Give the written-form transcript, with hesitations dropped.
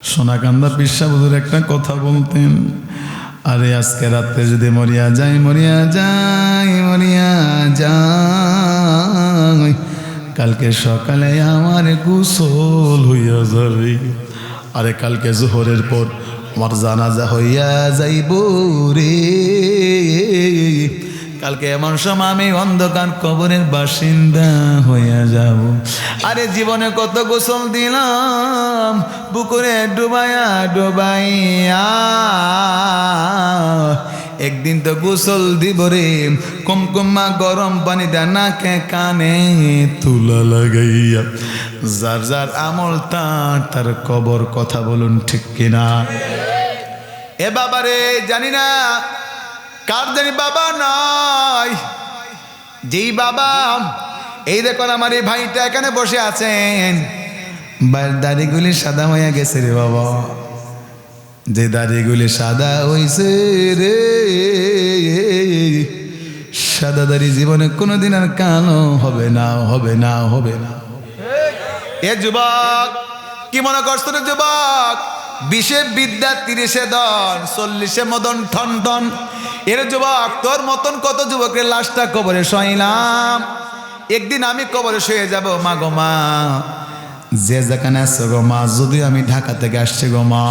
সোনাকান্দা পিসা হুজুর একটা কথা বলতেন, আরে আজকে রাত্রে যদি মরিয়া যাই কালকে সকালে আমার গোসল হইয়া যাবে। আরে কালকে জোহরের পর আমার জানাজা হইয়া যাইব রে। কালকে এমন সময় আমি অন্ধকার কবরের বাসিন্দা হইয়া যাব। আরে জীবনে কত গোসল দিলাম পুকুরে ডুবাইয়া, একদিন তো গোসল দিব রে কুমকুমা গরম পানি দা নাকে কানে তুলা লাগাইয়া। যার যার আমল তার কবর, কথা বলুন ঠিক কিনা? এ বাবা রে, জানি না কার জানি বাবা নাই, যেই বাবা এই দেখুন আমার এই ভাইটা এখানে বসে আছেন, দাড়িগুলি সাদা হইয়া গেছে রে বাবা। যে দাড়িগুলি সাদা হইছে রে, সাদা দাড়ি জীবনে কোনোদিন আর কালো হবে না, হবে না, হবে না। এ যুবক, কি মনে করছো রে যুবক? 20-এ বিদ্যা, 30-এ ধন, 40-এ মদন ঠন ঠন। এর যুবক, তোর মতন কত যুবকের লাশটা কবরে শোয়াইলাম। একদিন আমি কবরে শুয়ে যাব। মা গো মা, যে যেখানে আসছো গো মা, যদি আমি ঢাকা থেকে আসছি গো মা,